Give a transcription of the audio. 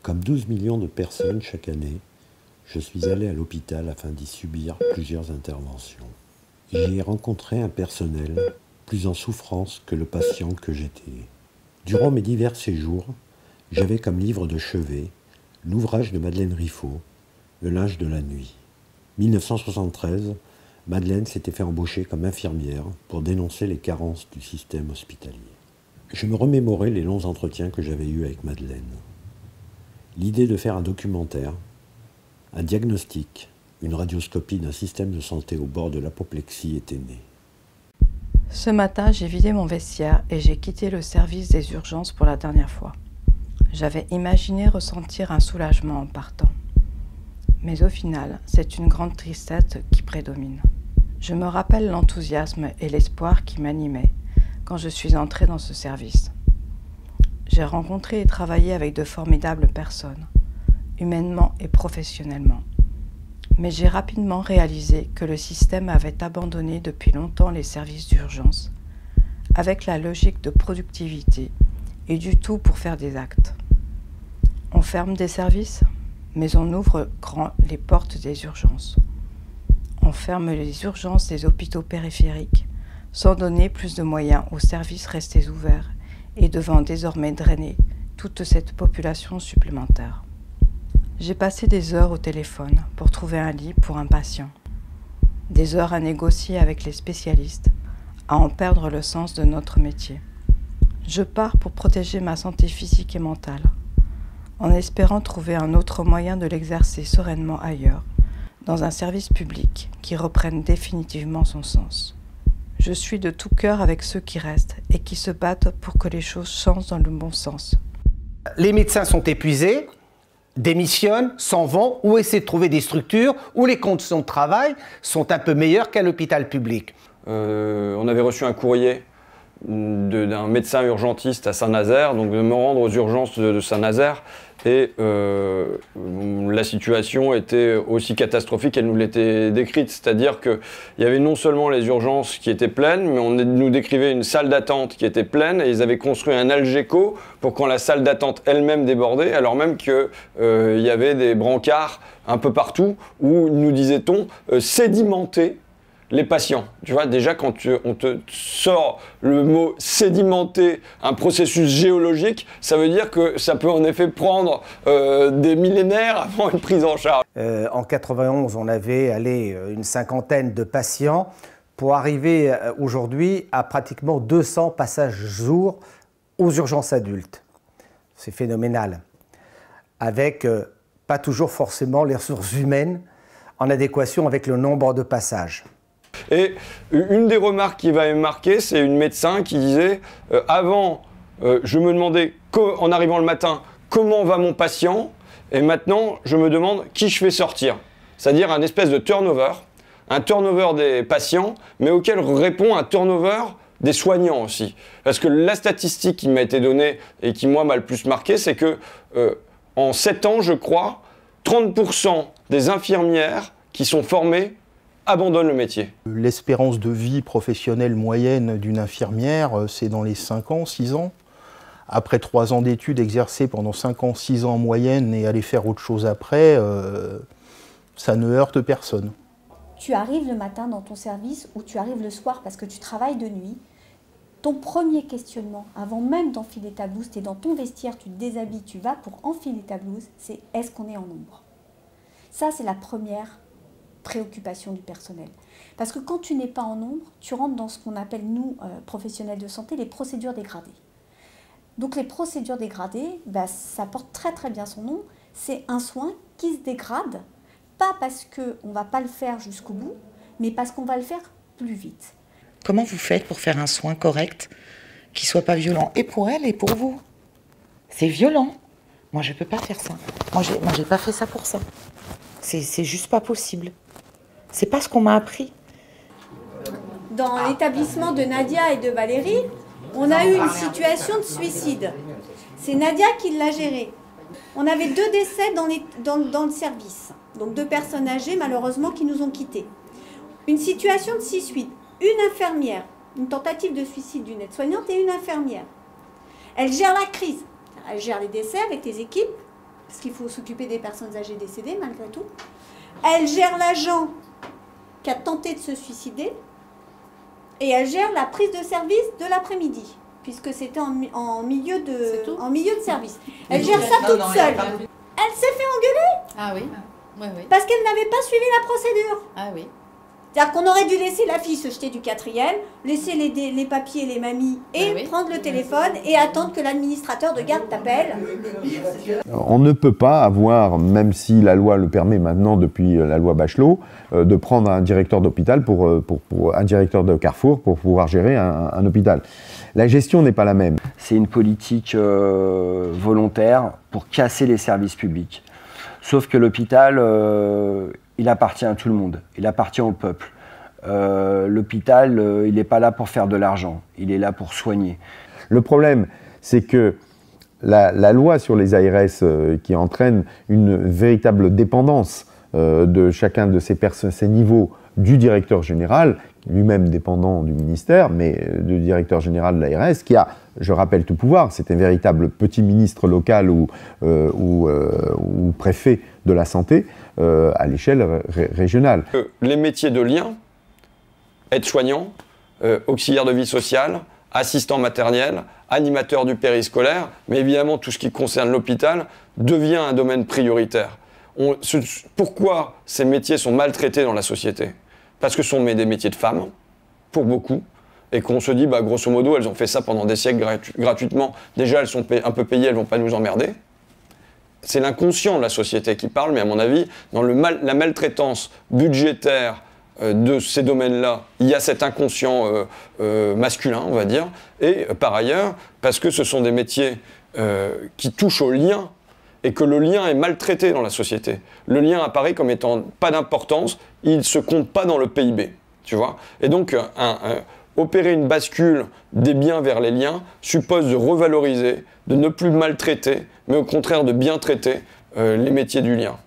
Comme 12 millions de personnes chaque année, je suis allé à l'hôpital afin d'y subir plusieurs interventions. J'y ai rencontré un personnel plus en souffrance que le patient que j'étais. Durant mes divers séjours, j'avais comme livre de chevet l'ouvrage de Madeleine Riffaut, Le linge de la nuit. 1973, Madeleine s'était fait embaucher comme infirmière pour dénoncer les carences du système hospitalier. Je me remémorais les longs entretiens que j'avais eus avec Madeleine. L'idée de faire un documentaire, un diagnostic, une radioscopie d'un système de santé au bord de l'apoplexie était née. Ce matin, j'ai vidé mon vestiaire et j'ai quitté le service des urgences pour la dernière fois. J'avais imaginé ressentir un soulagement en partant. Mais au final, c'est une grande tristesse qui prédomine. Je me rappelle l'enthousiasme et l'espoir qui m'animaient quand je suis entrée dans ce service. J'ai rencontré et travaillé avec de formidables personnes, humainement et professionnellement. Mais j'ai rapidement réalisé que le système avait abandonné depuis longtemps les services d'urgence, avec la logique de productivité et du tout pour faire des actes. On ferme des services, mais on ouvre grand les portes des urgences. On ferme les urgences des hôpitaux périphériques, sans donner plus de moyens aux services restés ouverts et devant désormais drainer toute cette population supplémentaire. J'ai passé des heures au téléphone pour trouver un lit pour un patient, des heures à négocier avec les spécialistes, à en perdre le sens de notre métier. Je pars pour protéger ma santé physique et mentale, en espérant trouver un autre moyen de l'exercer sereinement ailleurs, dans un service public qui reprenne définitivement son sens. Je suis de tout cœur avec ceux qui restent et qui se battent pour que les choses changent dans le bon sens. Les médecins sont épuisés, démissionnent, s'en vont ou essaient de trouver des structures où les conditions de travail sont un peu meilleures qu'à l'hôpital public. On avait reçu un courrier d'un médecin urgentiste à Saint-Nazaire, donc de me rendre aux urgences de Saint-Nazaire. Et la situation était aussi catastrophique qu'elle nous l'était décrite, c'est-à-dire qu'il y avait non seulement les urgences qui étaient pleines, mais on nous décrivait une salle d'attente qui était pleine, et ils avaient construit un Algeco pour quand la salle d'attente elle-même débordait, alors même qu'il y avait des brancards un peu partout où, nous disait-on, sédimentaient les patients. Tu vois, déjà quand on te sort le mot sédimenter, un processus géologique, ça veut dire que ça peut en effet prendre des millénaires avant une prise en charge. En 91, on avait une cinquantaine de patients pour arriver aujourd'hui à pratiquement 200 passages jour aux urgences adultes. C'est phénoménal. Avec pas toujours forcément les ressources humaines en adéquation avec le nombre de passages. Et une des remarques qui va me marquer, c'est une médecin qui disait avant, je me demandais en arrivant le matin comment va mon patient, et maintenant je me demande qui je fais sortir. C'est-à-dire un espèce de turnover, un turnover des patients, mais auquel répond un turnover des soignants aussi. Parce que la statistique qui m'a été donnée et qui moi m'a le plus marqué, c'est que en 7 ans, je crois, 30% des infirmières qui sont formées abandonnent le métier. L'espérance de vie professionnelle moyenne d'une infirmière, c'est dans les 5 ans, 6 ans. Après 3 ans d'études exercées pendant 5 ans, 6 ans en moyenne et aller faire autre chose après, ça ne heurte personne. Tu arrives le matin dans ton service ou tu arrives le soir parce que tu travailles de nuit. Ton premier questionnement, avant même d'enfiler ta blouse, tu es dans ton vestiaire, tu te déshabilles, tu vas pour enfiler ta blouse, c'est est-ce qu'on est en nombre? Ça, c'est la première préoccupation du personnel. Parce que quand tu n'es pas en nombre, tu rentres dans ce qu'on appelle, nous, professionnels de santé, les procédures dégradées. Donc les procédures dégradées, ça porte très très bien son nom, c'est un soin qui se dégrade, pas parce qu'on ne va pas le faire jusqu'au bout, mais parce qu'on va le faire plus vite. Comment vous faites pour faire un soin correct, qui ne soit pas violent, et pour elle et pour vous? C'est violent. Moi, je ne peux pas faire ça. Moi, j'ai pas fait ça pour ça. C'est juste pas possible. C'est pas ce qu'on m'a appris. Dans l'établissement de Nadia et de Valérie, on a eu une situation de suicide. C'est Nadia qui l'a géré. On avait 2 décès dans le service. Donc 2 personnes âgées, malheureusement, qui nous ont quittés. Une situation de 6-8. Une infirmière, une tentative de suicide d'une aide-soignante et une infirmière. Elle gère la crise. Elle gère les décès avec les équipes, parce qu'il faut s'occuper des personnes âgées décédées malgré tout. Elle gère l'agent qui a tenté de se suicider et elle gère la prise de service de l'après-midi, puisque c'était en milieu de service. Elle gère ça toute seule. Elle s'est fait engueuler. Ah oui. Oui, oui. Parce qu'elle n'avait pas suivi la procédure. Ah oui. C'est-à-dire qu'on aurait dû laisser la fille se jeter du 4e, laisser les papiers, les mamies, et prendre le téléphone et attendre que l'administrateur de garde t'appelle. On ne peut pas avoir, même si la loi le permet maintenant depuis la loi Bachelot, de prendre un directeur d'hôpital pour un directeur de Carrefour pour pouvoir gérer un hôpital. La gestion n'est pas la même. C'est une politique volontaire pour casser les services publics. Sauf que l'hôpital, il appartient à tout le monde, il appartient au peuple. L'hôpital, il n'est pas là pour faire de l'argent, il est là pour soigner. Le problème, c'est que la loi sur les ARS qui entraîne une véritable dépendance de chacun de ces niveaux du directeur général, lui-même dépendant du ministère, mais du directeur général de l'ARS, qui a, je rappelle, tout pouvoir. C'est un véritable petit ministre local ou préfet de la santé à l'échelle régionale. Les métiers de lien, aide-soignant, auxiliaire de vie sociale, assistant maternel, animateur du périscolaire, mais évidemment tout ce qui concerne l'hôpital devient un domaine prioritaire. Pourquoi ces métiers sont maltraités dans la société? Parce que ce sont des métiers de femmes, pour beaucoup, et qu'on se dit, bah, grosso modo, elles ont fait ça pendant des siècles gratuitement. Déjà, elles sont un peu payées, elles ne vont pas nous emmerder. C'est l'inconscient de la société qui parle, mais à mon avis, dans la maltraitance budgétaire de ces domaines-là, il y a cet inconscient masculin, on va dire. Et par ailleurs, parce que ce sont des métiers qui touchent au lien, et que le lien est maltraité dans la société. Le lien apparaît comme étant pas d'importance, il ne se compte pas dans le PIB, tu vois. Et donc, opérer une bascule des biens vers les liens suppose de revaloriser, de ne plus maltraiter, mais au contraire de bien traiter les métiers du lien.